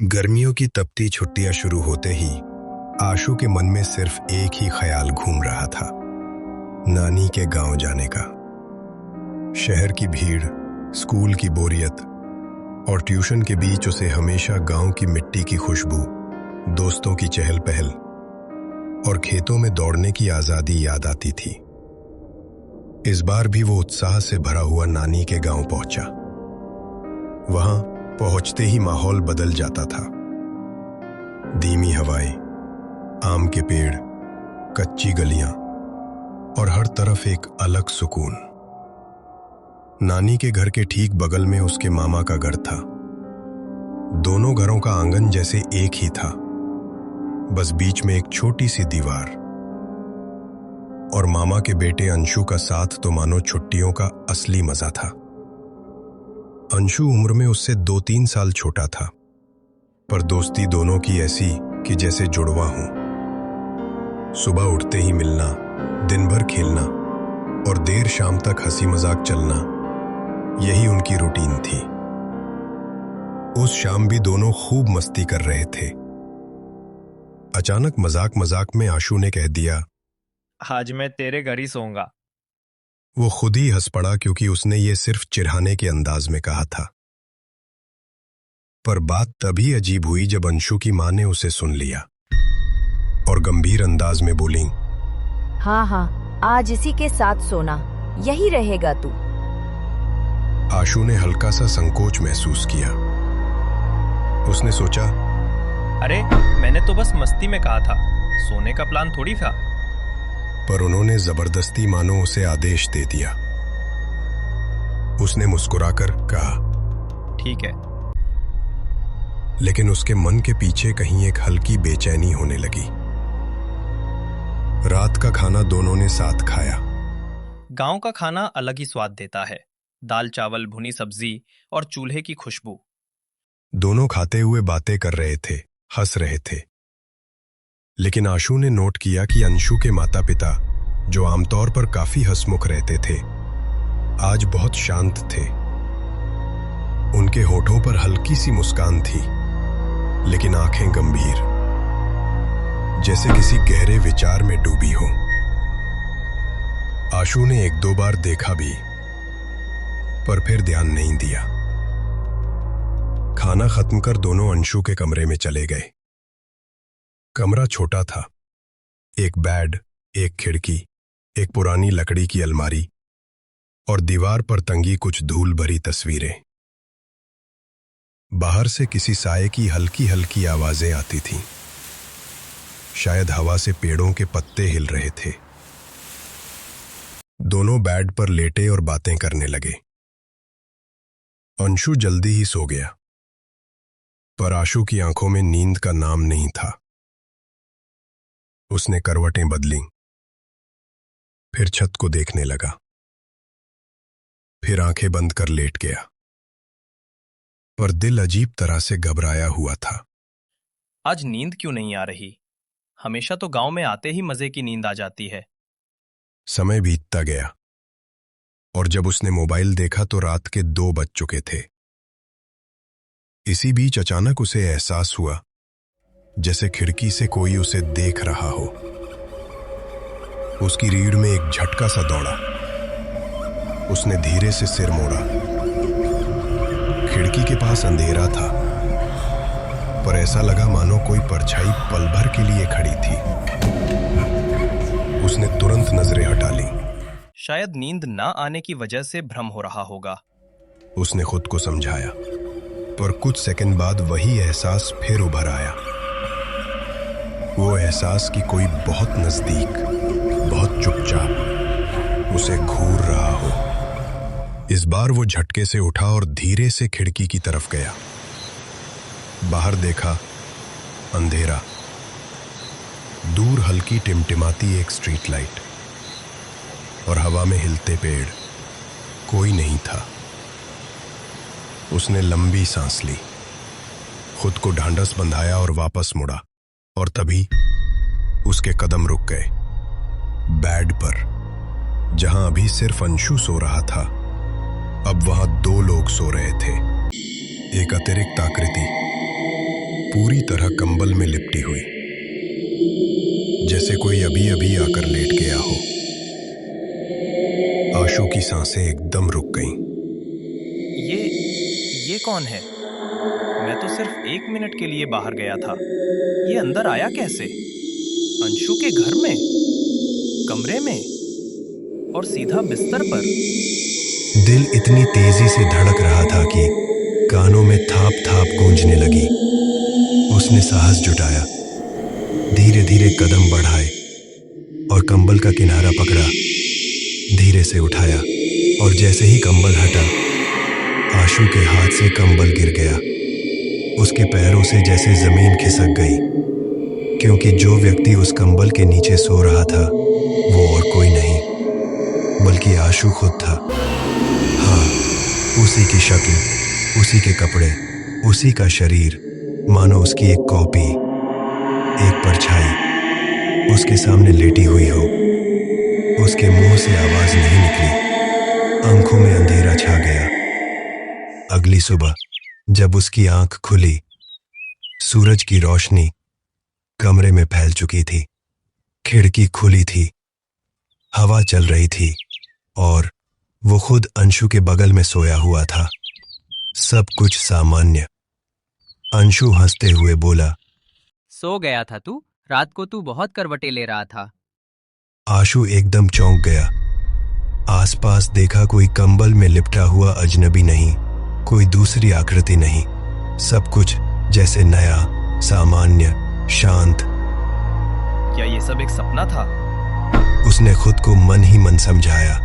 गर्मियों की तपती छुट्टियां शुरू होते ही आशु के मन में सिर्फ एक ही ख्याल घूम रहा था, नानी के गांव जाने का। शहर की भीड़, स्कूल की बोरियत और ट्यूशन के बीच उसे हमेशा गांव की मिट्टी की खुशबू, दोस्तों की चहल पहल और खेतों में दौड़ने की आजादी याद आती थी। इस बार भी वो उत्साह से भरा हुआ नानी के गांव पहुंचा। वहां पहुंचते ही माहौल बदल जाता था। धीमी हवाएं, आम के पेड़, कच्ची गलियां और हर तरफ एक अलग सुकून। नानी के घर के ठीक बगल में उसके मामा का घर था। दोनों घरों का आंगन जैसे एक ही था, बस बीच में एक छोटी सी दीवार। और मामा के बेटे अंशु का साथ तो मानो छुट्टियों का असली मजा था। अंशु उम्र में उससे 2-3 साल छोटा था, पर दोस्ती दोनों की ऐसी कि जैसे जुड़वा हो। सुबह उठते ही मिलना, दिन भर खेलना और देर शाम तक हंसी मजाक चलना, यही उनकी रूटीन थी। उस शाम भी दोनों खूब मस्ती कर रहे थे। अचानक मजाक मजाक में आशु ने कह दिया, आज मैं तेरे घर ही सोऊंगा। वो खुद ही हंस पड़ा, क्योंकि उसने ये सिर्फ चिढ़ाने के अंदाज में कहा था। पर बात तभी अजीब हुई जब अंशु की मां ने उसे सुन लिया और गंभीर अंदाज में बोली, हाँ, आज इसी के साथ सोना, यही रहेगा तू। आशु ने हल्का सा संकोच महसूस किया। उसने सोचा, अरे मैंने तो बस मस्ती में कहा था, सोने का प्लान थोड़ी था। पर उन्होंने जबरदस्ती मानो उसे आदेश दे दिया। उसने मुस्कुराकर कहा, ठीक है। लेकिन उसके मन के पीछे कहीं एक हल्की बेचैनी होने लगी। रात का खाना दोनों ने साथ खाया। गांव का खाना अलग ही स्वाद देता है। दाल चावल, भुनी सब्जी और चूल्हे की खुशबू। दोनों खाते हुए बातें कर रहे थे, हंस रहे थे। लेकिन आशु ने नोट किया कि अंशु के माता पिता, जो आमतौर पर काफी हंसमुख रहते थे, आज बहुत शांत थे। उनके होठों पर हल्की सी मुस्कान थी, लेकिन आंखें गंभीर, जैसे किसी गहरे विचार में डूबी हो। आशु ने 1-2 बार देखा भी, पर फिर ध्यान नहीं दिया। खाना खत्म कर दोनों अंशु के कमरे में चले गए। कमरा छोटा था। एक बेड, एक खिड़की, एक पुरानी लकड़ी की अलमारी और दीवार पर तंगी कुछ धूल भरी तस्वीरें। बाहर से किसी साये की हल्की हल्की आवाजें आती थीं। शायद हवा से पेड़ों के पत्ते हिल रहे थे। दोनों बेड पर लेटे और बातें करने लगे। अंशु जल्दी ही सो गया, पर आशु की आंखों में नींद का नाम नहीं था। उसने करवटें बदलीं, फिर छत को देखने लगा, फिर आंखें बंद कर लेट गया। पर दिल अजीब तरह से घबराया हुआ था। आज नींद क्यों नहीं आ रही? हमेशा तो गांव में आते ही मजे की नींद आ जाती है। समय बीतता गया और जब उसने मोबाइल देखा तो रात के 2 बज चुके थे। इसी बीच अचानक उसे एहसास हुआ जैसे खिड़की से कोई उसे देख रहा हो। उसकी रीढ़ में एक झटका सा दौड़ा। उसने धीरे से सिर मोड़ा। खिड़की के पास अंधेरा था, पर ऐसा लगा मानो कोई परछाई पल भर के लिए खड़ी थी। उसने तुरंत नजरें हटा ली। शायद नींद ना आने की वजह से भ्रम हो रहा होगा, उसने खुद को समझाया। पर कुछ सेकंड बाद वही एहसास फिर उभर आया। वो एहसास कि कोई बहुत नजदीक, बहुत चुपचाप उसे घूर रहा हो। इस बार वो झटके से उठा और धीरे से खिड़की की तरफ गया। बाहर देखा, अंधेरा, दूर हल्की टिमटिमाती एक स्ट्रीट लाइट और हवा में हिलते पेड़। कोई नहीं था। उसने लंबी सांस ली, खुद को ढांढस बंधाया और वापस मुड़ा। और तभी उसके कदम रुक गए। बेड पर, जहां अभी सिर्फ अंशु सो रहा था, अब वहां 2 लोग सो रहे थे। एक अतिरिक्त आकृति, पूरी तरह कंबल में लिपटी हुई, जैसे कोई अभी अभी आकर लेट गया हो। आशु की सांसें एकदम रुक गईं। ये कौन है? मैं तो सिर्फ 1 मिनट के लिए बाहर गया था। ये अंदर आया कैसे? अंशु के घर में, कमरे में, और सीधा बिस्तर पर। दिल इतनी तेजी से धड़क रहा था कि कानों में थाप थाप गूंजने लगी। उसने साहस जुटाया, धीरे धीरे कदम बढ़ाए और कंबल का किनारा पकड़ा, धीरे से उठाया और जैसे ही कंबल हटा, आशु के हाथ से कंबल गिर गया। उसके पैरों से जैसे जमीन खिसक गई, क्योंकि जो व्यक्ति उस कंबल के नीचे सो रहा था वो और कोई नहीं बल्कि आशु खुद था। हाँ, उसी की शक्ल, उसी के कपड़े, उसी का शरीर, मानो उसकी एक कॉपी, एक परछाई उसके सामने लेटी हुई हो। उसके मुंह से आवाज नहीं निकली, आंखों में अंधेरा छा गया। अगली सुबह जब उसकी आंख खुली, सूरज की रोशनी कमरे में फैल चुकी थी, खिड़की खुली थी, हवा चल रही थी और वो खुद अंशु के बगल में सोया हुआ था। सब कुछ सामान्य। अंशु हंसते हुए बोला, सो गया था तू? रात को तू बहुत करवटें ले रहा था। आशु एकदम चौंक गया। आसपास देखा, कोई कंबल में लिपटा हुआ अजनबी नहीं, कोई दूसरी आकृति नहीं, सब कुछ जैसे नया, सामान्य, शांत। क्या ये सब एक सपना था? उसने खुद को मन ही मन समझाया।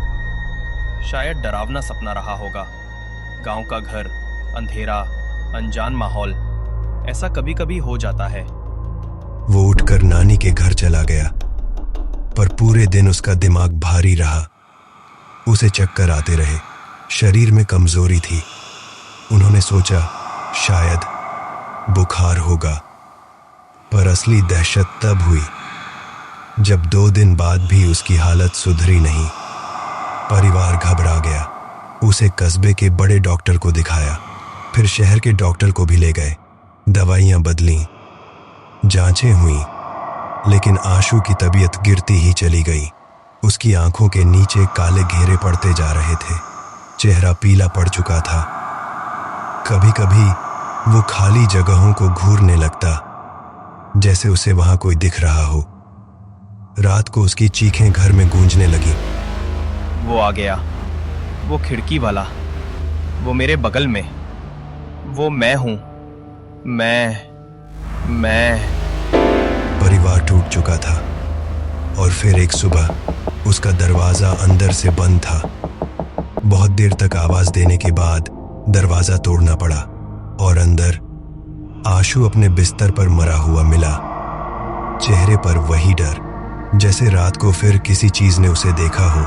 शायद डरावना सपना रहा होगा। गांव का घर, अंधेरा, अनजान माहौल, ऐसा कभी कभी हो जाता है। वो उठकर नानी के घर चला गया, पर पूरे दिन उसका दिमाग भारी रहा। उसे चक्कर आते रहे, शरीर में कमजोरी थी। उन्होंने सोचा शायद बुखार होगा, पर असली दहशत तब हुई जब 2 दिन बाद भी उसकी हालत सुधरी नहीं। परिवार घबरा गया। उसे कस्बे के बड़े डॉक्टर को दिखाया, फिर शहर के डॉक्टर को भी ले गए। दवाइयां बदली, जांचें हुई, लेकिन आशु की तबीयत गिरती ही चली गई। उसकी आंखों के नीचे काले घेरे पड़ते जा रहे थे, चेहरा पीला पड़ चुका था। कभी कभी वो खाली जगहों को घूरने लगता, जैसे उसे वहां कोई दिख रहा हो। रात को उसकी चीखें घर में गूंजने लगी। वो आ गया, वो खिड़की वाला, वो मेरे बगल में, वो मैं हूं, मैं। परिवार टूट चुका था और फिर एक सुबह उसका दरवाजा अंदर से बंद था। बहुत देर तक आवाज देने के बाद दरवाजा तोड़ना पड़ा और अंदर आशु अपने बिस्तर पर मरा हुआ मिला। चेहरे पर वही डर, जैसे रात को फिर किसी चीज ने उसे देखा हो।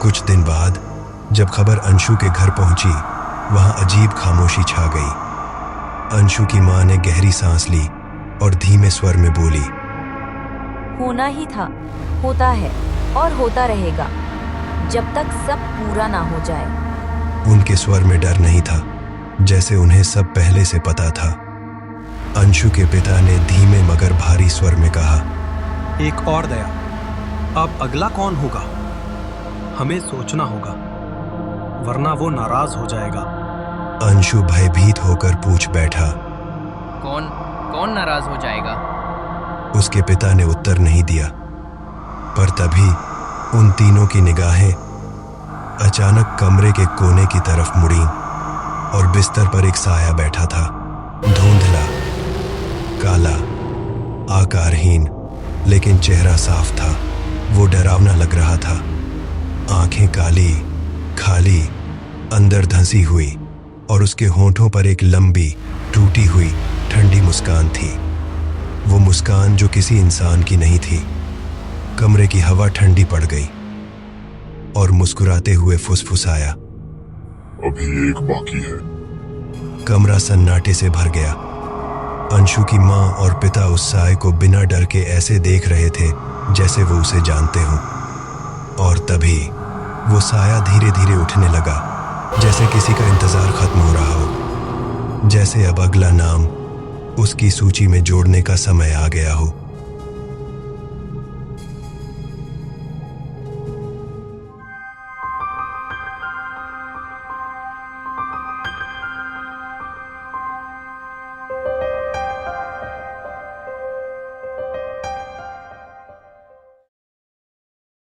कुछ दिन बाद जब खबर अंशु के घर पहुंची, वहां अजीब खामोशी छा गई। अंशु की मां ने गहरी सांस ली और धीमे स्वर में बोली, होना ही था, होता है और होता रहेगा जब तक सब पूरा ना हो जाए। उनके स्वर में डर नहीं था, जैसे उन्हें सब पहले से पता था। अंशु के पिता ने धीमे मगर भारी स्वर में कहा, एक और दया, अब अगला कौन होगा? हमें सोचना होगा, वरना वो नाराज हो जाएगा। अंशु भयभीत होकर पूछ बैठा, कौन नाराज हो जाएगा? उसके पिता ने उत्तर नहीं दिया। पर तभी उन तीनों की निगाहें अचानक कमरे के कोने की तरफ मुड़ी और बिस्तर पर एक साया बैठा था, धुंधला, काला, आकारहीन, लेकिन चेहरा साफ था। वो डरावना लग रहा था। आंखें काली, खाली, अंदर धंसी हुई और उसके होंठों पर एक लंबी, टूटी हुई, ठंडी मुस्कान थी। वो मुस्कान जो किसी इंसान की नहीं थी। कमरे की हवा ठंडी पड़ गई और मुस्कुराते हुए फुसफुसाया, अभी एक बाकी है। कमरा सन्नाटे से भर गया। अंशु की मां और पिता उस साए को बिना डर के ऐसे देख रहे थे जैसे वो उसे जानते हों। और तभी वो साया धीरे धीरे उठने लगा, जैसे किसी का इंतजार खत्म हो रहा हो, जैसे अब अगला नाम उसकी सूची में जोड़ने का समय आ गया हो।